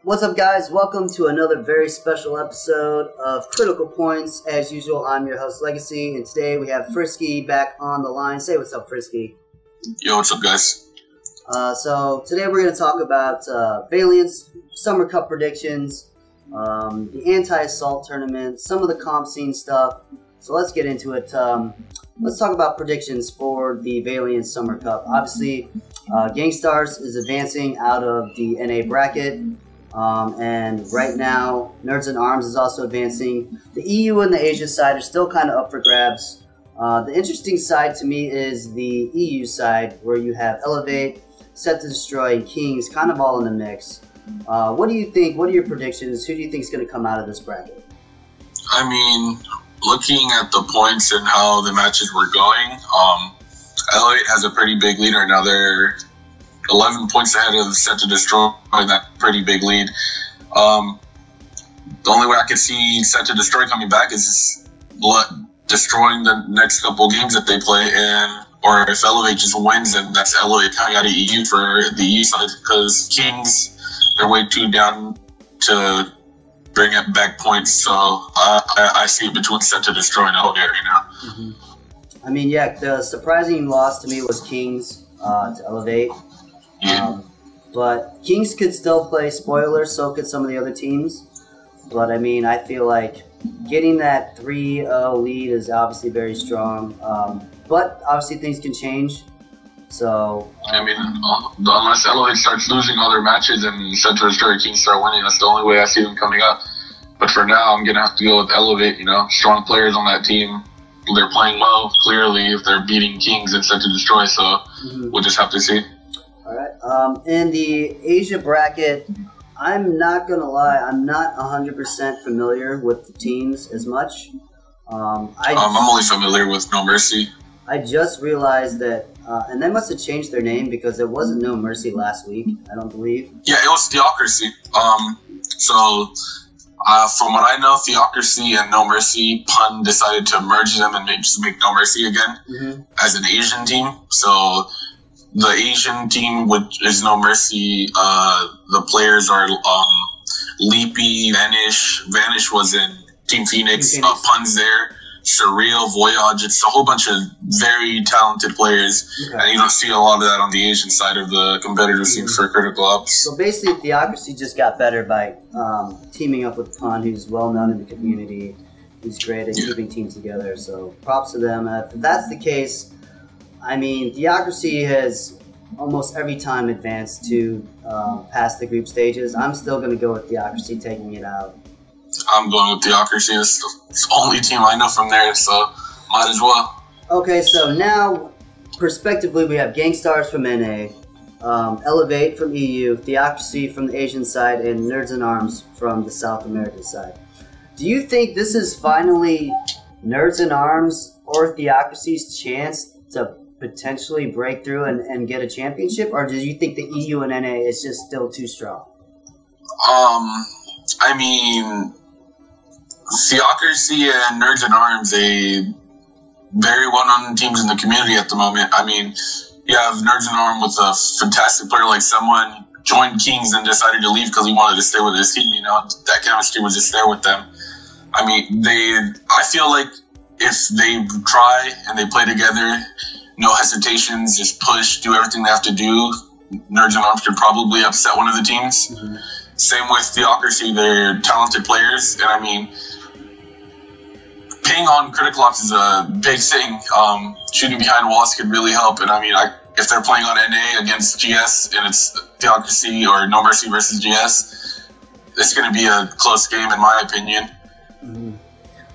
What's up, guys? Welcome to another very special episode of Critical Points. As usual, I'm your host, Legacy, and today we have Frisky back on the line. Say what's up, Frisky. Yo, what's up, guys? So today we're going to talk about Valiance, Summer Cup predictions, the anti-assault tournament, some of the comp scene stuff. So let's get into it. Let's talk about predictions for the Valiance Summer Cup. Obviously, Gangstars is advancing out of the NA bracket. And right now, Nerds in Arms is also advancing. The EU and the Asia side are still kind of up for grabs. The interesting side to me is the EU side, where you have Elevate, Set to Destroy, and Kings kind of all in the mix. What do you think? What are your predictions? Who do you think is going to come out of this bracket? I mean, looking at the points and how the matches were going, Elevate has a pretty big lead right now. They're 11 points ahead of Set to Destroy, that pretty big lead. The only way I could see Set to Destroy coming back is destroying the next couple games that they play, or if Elevate just wins, then that's Elevate coming out of EU for the EU side, because Kings, they're way too down to bring it back points. So I see it between Set to Destroy and Elevate right now. I mean, yeah, the surprising loss to me was Kings to Elevate. But Kings could still play spoiler, so could some of the other teams. But I mean, I feel like getting that 3-0 lead is obviously very strong. But obviously things can change. So I mean, unless Elevate starts losing all their matches and Set to Destroy, Kings start winning, that's the only way I see them coming up. But for now, I'm gonna have to go with Elevate. You know, strong players on that team. They're playing well, clearly, if they're beating Kings and Set to Destroy. So we'll just have to see. All right. In the Asia bracket, I'm not going to lie, I'm not 100% familiar with the teams as much. I'm only familiar with No Mercy. I just realized that, and they must have changed their name because there wasn't No Mercy last week, I don't believe. Yeah, it was Theocracy. From what I know, Theocracy and No Mercy, Pun decided to merge them and just make No Mercy again as an Asian team. So the Asian team, which is No Mercy, the players are Leapy, Vanish was in Team Phoenix. Pun's there, Surreal, Voyage. It's a whole bunch of very talented players, and you don't see a lot of that on the Asian side of the competitive scene for Critical Ops. So basically, Theocracy just got better by teaming up with Pun, who's well known in the community. He's great at keeping teams together, so props to them. If that's the case, I mean, Theocracy has almost every time advanced to past the group stages. I'm still going to go with Theocracy taking it out. I'm going with Theocracy. It's the only team I know from there, so might as well. Okay, so now, prospectively, we have Gangstars from NA, Elevate from EU, Theocracy from the Asian side, and Nerds in Arms from the South American side. Do you think this is finally Nerds in Arms or Theocracy's chance to potentially break through and get a championship, or do you think the EU and NA is just still too strong? I mean, Theocracy and Nerds in Arms, a very well-known teams in the community at the moment. I mean, you have Nerds in Arms with a fantastic player like someone joined Kings and decided to leave because he wanted to stay with his team. You know, that chemistry was just there with them. I mean, I feel like if they try and they play together, no hesitations, just push, do everything they have to do, Nerds in Arms could probably upset one of the teams. Same with Theocracy, they're talented players, and I mean, ping on Critical Ops is a big thing. Shooting behind walls could really help, and I mean, if they're playing on NA against GS and it's Theocracy or No Mercy versus GS, it's going to be a close game in my opinion.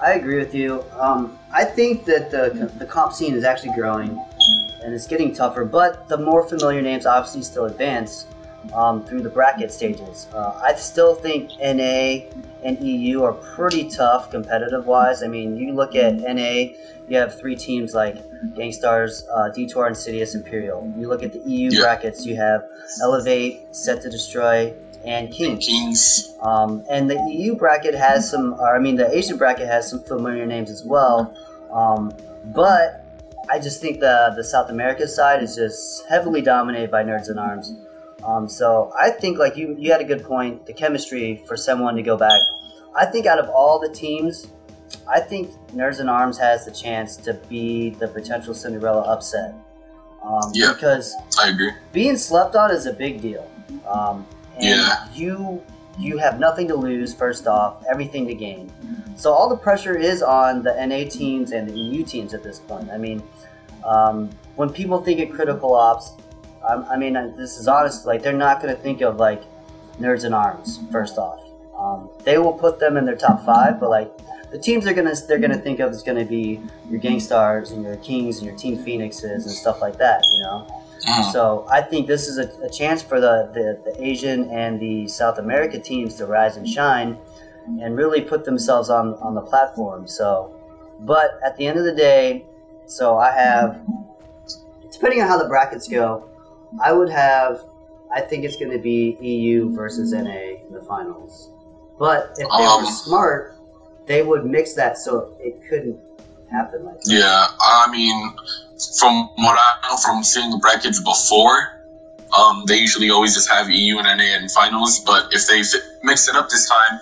I agree with you. I think that the comp scene is actually growing, and it's getting tougher, but the more familiar names obviously still advance through the bracket stages. I still think NA and EU are pretty tough competitive-wise. I mean, you look at NA, you have three teams like Gangstars, Detour, Insidious, Imperial. You look at the EU brackets, you have Elevate, Set to Destroy, and Kings. And the EU bracket has the Asian bracket has some familiar names as well. But I just think the South America side is just heavily dominated by Nerds in Arms. So I think, like you had a good point, the chemistry for someone to go back. I think out of all the teams, I think Nerds in Arms has the chance to be the potential Cinderella upset. Because I agree. Being slept on is a big deal. And you have nothing to lose, first off, everything to gain. So all the pressure is on the NA teams and the EU teams at this point. I mean, when people think of critical ops, I mean, this is honest, like, they're not going to think of, like, Nerds in Arms, first off. They will put them in their top 5, but, like, the teams they're gonna think of is gonna be your Gangstars and your Kings and your Team Phoenixes and stuff like that, you know. So I think this is a chance for the Asian and the South America teams to rise and shine and really put themselves on the platform. So, but at the end of the day, so I have, depending on how the brackets go, I think it's going to be EU versus NA in the finals. But if they were smart, they would mix that so it couldn't happen like that. Yeah, I mean, from what I know from seeing the brackets before, they usually always just have EU and NA in finals. But if they mix it up this time,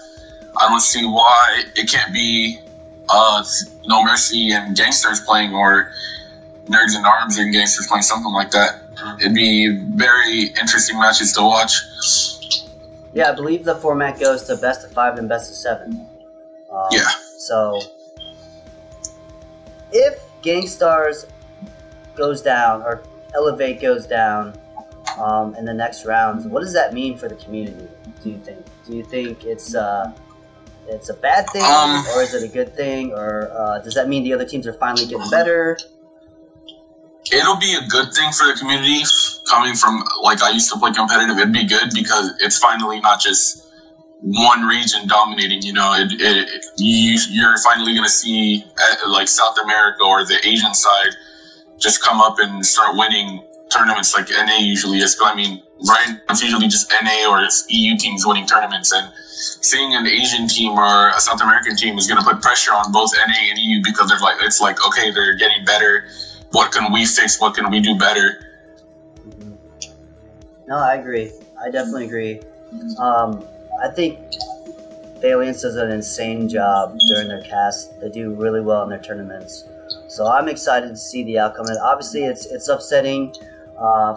I don't see why it can't be No Mercy and Gangsters playing, or Nerds in Arms and Gangsters playing, something like that. It'd be very interesting matches to watch. Yeah, I believe the format goes to best of 5 and best of 7. So, if Gangstars goes down, or Elevate goes down in the next rounds, what does that mean for the community, do you think? Do you think it's a bad thing, or is it a good thing, or does that mean the other teams are finally getting better? It'll be a good thing for the community. Coming from, like, I used to play competitive, it'd be good because it's finally not just one region dominating, you know. You're finally going to see, like, South America or the Asian side just come up and start winning tournaments like NA usually is. I mean, right, it's usually just NA or it's EU teams winning tournaments, and seeing an Asian team or a South American team is going to put pressure on both NA and EU because it's like, okay, they're getting better. What can we fix? What can we do better? No, I agree. I definitely agree. I think Valiance does an insane job during their cast. They do really well in their tournaments. So I'm excited to see the outcome. And obviously, it's upsetting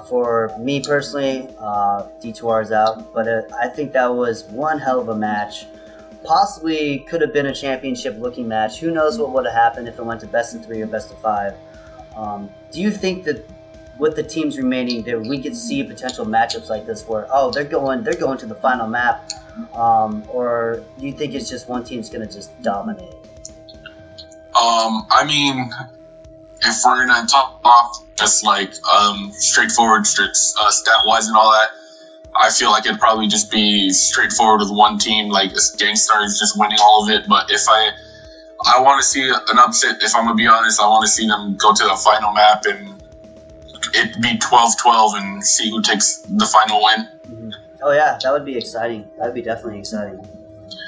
for me personally. D2R is out, but I think that was one hell of a match. Possibly could have been a championship-looking match. Who knows what would have happened if it went to best of 3 or best of 5. Do you think that with the teams remaining, that we could see potential matchups like this where, oh, they're going to the final map, or do you think it's just one team's going to just dominate? I mean, if we're going to talk just like straightforward stat-wise and all that, I feel like it'd probably just be straightforward with one team, like Gangstars just winning all of it. But if I want to see an upset, if I'm going to be honest, I want to see them go to the final map and it be 12-12 and see who takes the final win. Mm-hmm. Oh yeah, that would be exciting. That would be definitely exciting.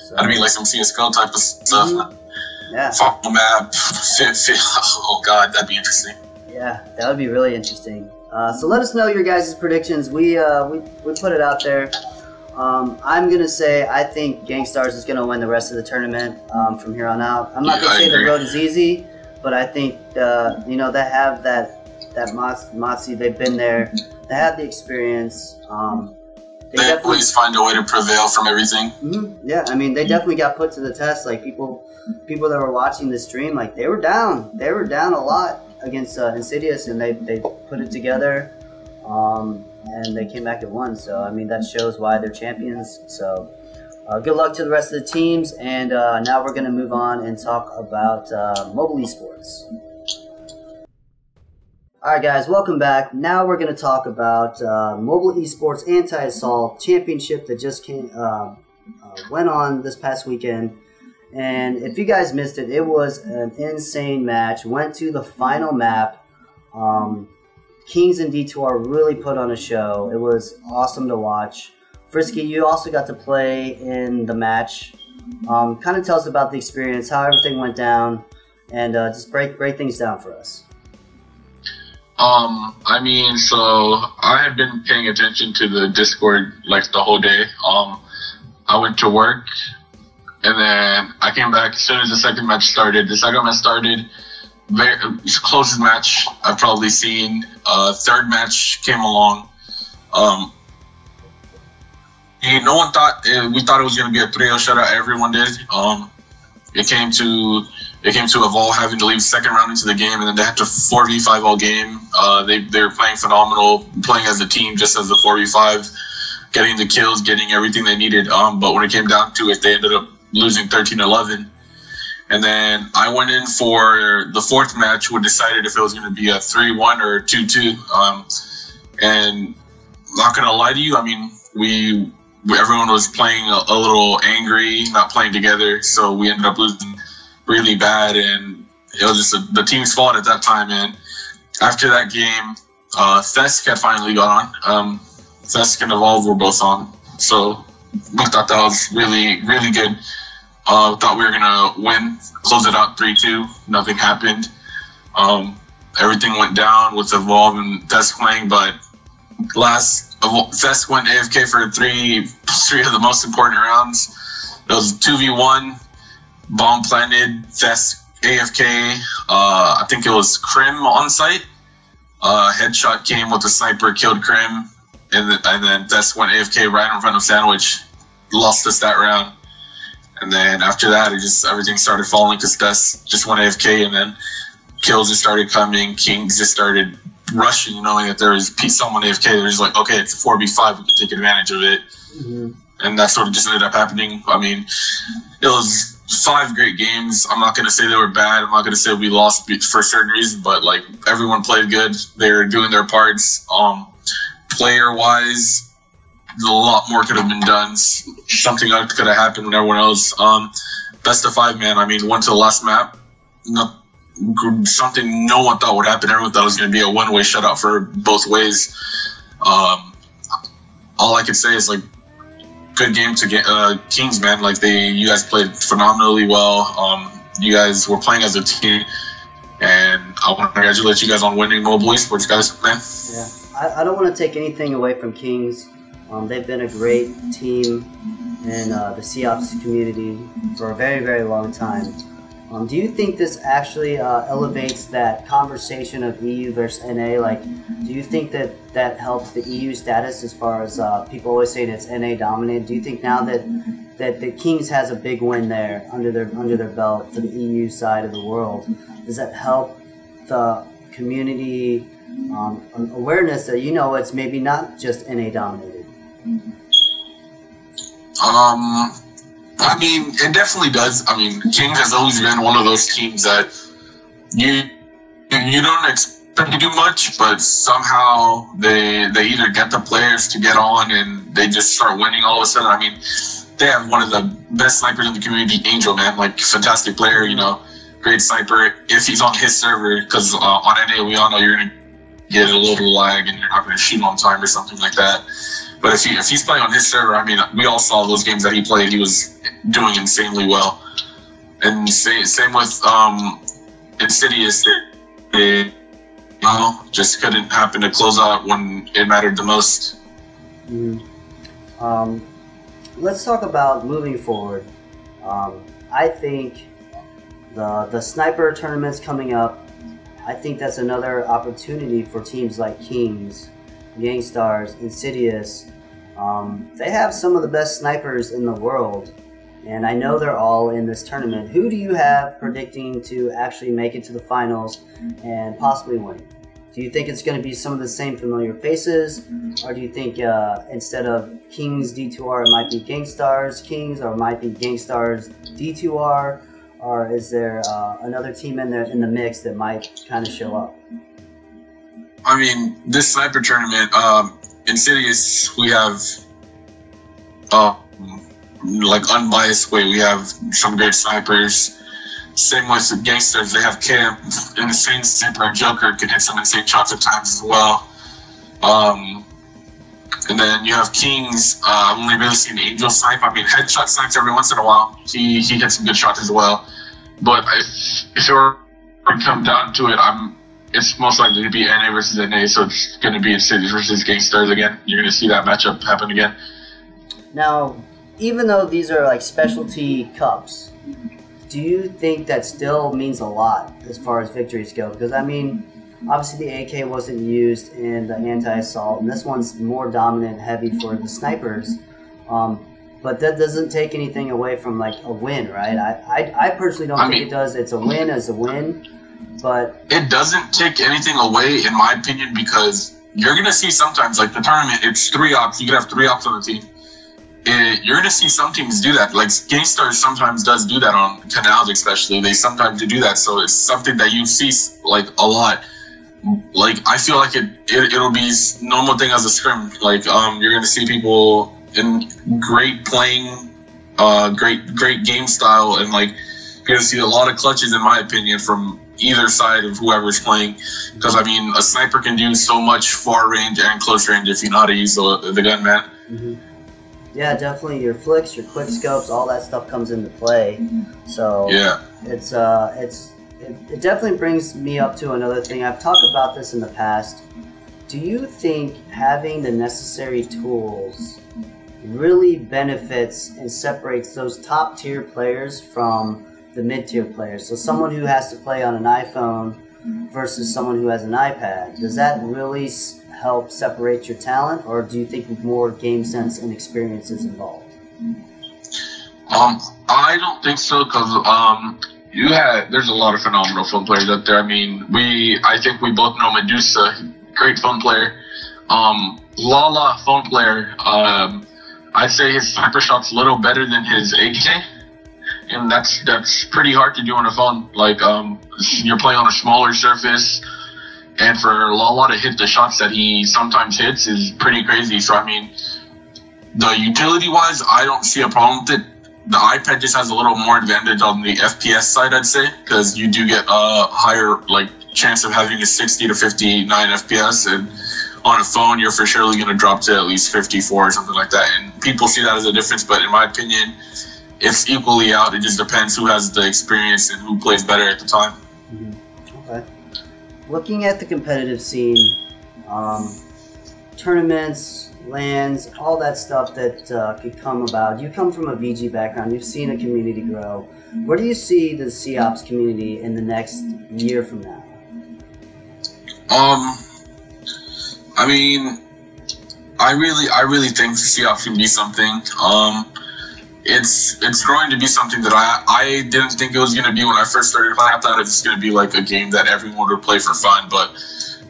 So, that'd be like some CSGO type of stuff. Mm-hmm. Yeah. Final map, oh god, that'd be interesting. Yeah, that would be really interesting. So let us know your guys' predictions. We put it out there. I'm going to say I think Gangstars is going to win the rest of the tournament from here on out. I'm not going to say the road is easy, but I think, you know, they have that Moxie. They've been there. They have the experience. They always find a way to prevail from everything. Mm-hmm. Yeah, I mean, they definitely got put to the test. Like, people that were watching the stream, like, they were down. They were down a lot against Insidious, and they put it together. And they came back and won. So, I mean, that shows why they're champions. So, good luck to the rest of the teams. And now we're going to move on and talk about mobile esports. Alright guys, welcome back. Now we're going to talk about Mobile Esports Anti-Assault Championship that just went on this past weekend. And if you guys missed it, it was an insane match. Went to the final map. Kings and D2R really put on a show. It was awesome to watch. Frisky, you also got to play in the match. Kind of tell us about the experience, how everything went down, and just break things down for us. I mean, so I had been paying attention to the Discord like the whole day. I went to work, and then I came back as soon as the second match started. The second match started, closest match I've probably seen. Third match came along. No one thought we thought it was going to be a 3-0 shutout. Everyone did. It came to Evolve having to leave second round into the game, and then they had to 4v5 all game. They were playing phenomenal, playing as a team, just as a 4v5, getting the kills, getting everything they needed. But when it came down to it, they ended up losing 13-11. And then I went in for the fourth match, we decided if it was going to be a 3-1 or 2-2. And not going to lie to you, I mean, everyone was playing a little angry, not playing together, so we ended up losing really bad, and it was just the team's fault at that time. And after that game, Thesk had finally got on. Thesk and Evolve were both on, so we thought that was really, really good. Thought we were gonna win, close it out 3-2. Nothing happened. Everything went down with Evolve and Thesk playing, but Thesk went AFK for three of the most important rounds. It was 2v1. Bomb planted, Thesk AFK. I think it was Krim on site. Headshot came with the sniper, killed Krim, and then Thesk went AFK right in front of Sandwich. Lost us that round. And then after that, everything started falling because Thesk just went AFK, and then kills just started coming. Kings just started rushing, knowing that there was someone AFK. They're just like, okay, it's a 4v5, we can take advantage of it. Mm-hmm. And that sort of just ended up happening. I mean, it was 5 great games. I'm not going to say they were bad. I'm not going to say we lost for a certain reason, but like everyone played good. They were doing their parts. Player-wise, a lot more could have been done. Something else could have happened when everyone else. Best of 5, man. I mean, went to the last map. Something no one thought would happen. Everyone thought it was going to be a one-way shutout for both ways. All I could say is, like, good game to Kings, man. Like, you guys played phenomenally well. You guys were playing as a team, and I want to congratulate you guys on winning Mobile Esports, guys, man. Yeah, I don't want to take anything away from Kings. They've been a great team in the COPS community for a very, very long time. Do you think this actually elevates that conversation of EU versus NA? Like, do you think that helps the EU status as far as people always saying it's NA dominated? Do you think now that the Kings has a big win there under their belt for the EU side of the world, does that help the community awareness that it's maybe not just NA dominated? I mean, it definitely does. I mean, Kings has always been one of those teams that you don't expect to do much, but somehow they either get the players to get on and they just start winning all of a sudden. I mean, they have one of the best snipers in the community, Angel, man. Like, fantastic player, great sniper. If he's on his server, because on NA, we all know you're going to get a little lag and you're not going to shoot on time or something like that. But if he's playing on his server, I mean, we all saw those games that he played. He was doing insanely well. And same with Insidious. They just couldn't happen to close out when it mattered the most. Let's talk about moving forward. I think the sniper tournament's coming up. I think that's another opportunity for teams like Kings, Gangstars, Insidious. They have some of the best snipers in the world, and I know they're all in this tournament. Who do you have predicting to actually make it to the finals and possibly win? Do you think it's going to be some of the same familiar faces, or do you think instead of Kings D2R, it might be Gangstars Kings, or it might be Gangstars D2R, or is there another team in there in the mix that might kind of show up? I mean, this sniper tournament, Insidious, we have, like, unbiased way, we have some great snipers. Same with Gangsters, they have Cam, and the same sniper, Joker, can hit some insane shots at times as well. And then you have Kings, I've only really seen Angel snipe. I mean, headshot snipes every once in a while. He hits some good shots as well. But if it were to come down to it, it's most likely to be NA versus NA, so it's going to be Cities versus Gangsters again. You're going to see that matchup happen again. Now, even though these are like specialty cups, do you think that still means a lot as far as victories go? Because, I mean, obviously the AK wasn't used in the anti-assault, and this one's more dominant and heavy for the snipers. But that doesn't take anything away from, like, a win, right? I personally don't think it does. It's a win as a win, but... It doesn't take anything away, in my opinion, because you're going to see sometimes, like, the tournament, it's 3 ops. You can have 3 ops on the team. You're going to see some teams do that. Like, Gangstars sometimes does do that on Canals, especially. They sometimes do that, so it's something that you see, like, a lot. Like, I feel like it'll be normal thing as a scrim. Like, you're going to see people in great playing, great game style, and, like, you're going to see a lot of clutches, in my opinion, from either side of whoever's playing. Because, I mean, a sniper can do so much far range and close range if you know how to use the gun, man. Mm-hmm. Yeah, definitely. Your flicks, your quick scopes, all that stuff comes into play. So yeah, it definitely brings me up to another thing. I've talked about this in the past. Do you think having the necessary tools really benefits and separates those top tier players from the mid tier players? So someone who has to play on an iPhone versus someone who has an iPad, does that really help separate your talent, or do you think more game sense and experience is involved? I don't think so, because there's a lot of phenomenal phone players out there. I mean, I think we both know Medusa, great phone player. Lala, phone player. I'd say his sniper shot's a little better than his AK, and that's pretty hard to do on a phone. Like, you're playing on a smaller surface, and for Lala to hit the shots that he sometimes hits is pretty crazy. So, I mean, the utility-wise, I don't see a problem with it. The iPad just has a little more advantage on the FPS side, I'd say, because you do get a higher, like, chance of having a 60 to 59 FPS, and on a phone, you're for surely going to drop to at least 54 or something like that. And people see that as a difference, but in my opinion, it's equally out. It just depends who has the experience and who plays better at the time. Mm-hmm. Okay. Looking at the competitive scene, tournaments, LANs, all that stuff that could come about. You come from a VG background. You've seen a community grow. Where do you see the COPS community in the next year from now? I mean, I really think COPS can be something. It's growing to be something that I didn't think it was going to be when I first started playing. I thought it was going to be like a game that everyone would play for fun, but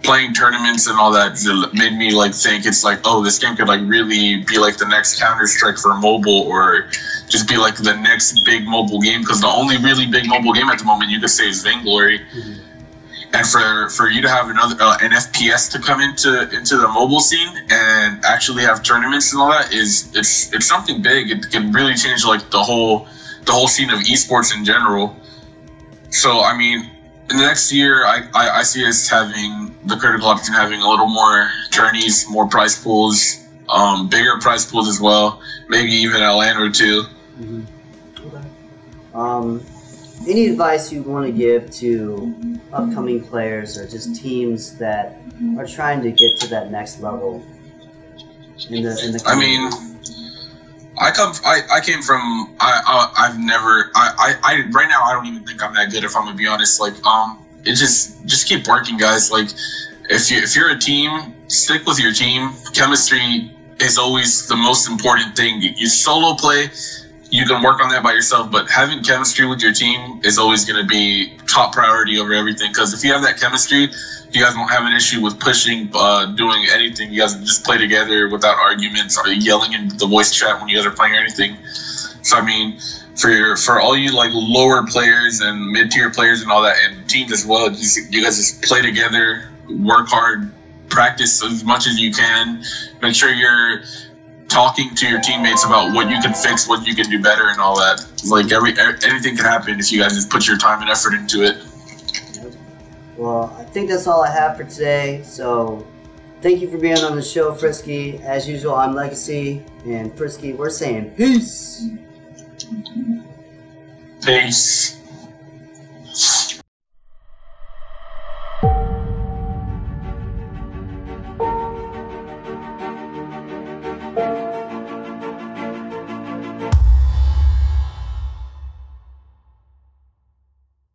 playing tournaments and all that made me like think it's like, oh, this game could like really be like the next Counter-Strike for mobile, or just be like the next big mobile game, because the only really big mobile game at the moment you could say is Vainglory. Mm-hmm. And for you to have another an FPS to come into the mobile scene and actually have tournaments and all that it's something big. It can really change like the whole scene of esports in general. So I mean, in the next year, I see us having the critical option, having a little more tourneys, more prize pools, bigger prize pools as well. Maybe even a LAN or two. Mm-hmm. Okay. Any advice you want to give to upcoming players or just teams that are trying to get to that next level in the I mean, I came from I've never right now I don't even think I'm that good, if I'm gonna be honest. Like it just keep working, guys. Like if you're a team, stick with your team. Chemistry is always the most important thing. You solo play, you can work on that by yourself, but having chemistry with your team is always going to be top priority over everything. Because if you have that chemistry, you guys won't have an issue with pushing, doing anything. You guys just play together without arguments or yelling in the voice chat when you guys are playing or anything. So I mean, for all you like lower players and mid-tier players and all that, and teams as well, you guys just play together, work hard, practice as much as you can. Make sure you're talking to your teammates about what you can fix, what you can do better, and all that. Like anything can happen if you guys just put your time and effort into it. Well, I think that's all I have for today. So thank you for being on the show, Frisky. As usual, I'm Legacy, and Frisky, we're saying peace. Peace. Bye.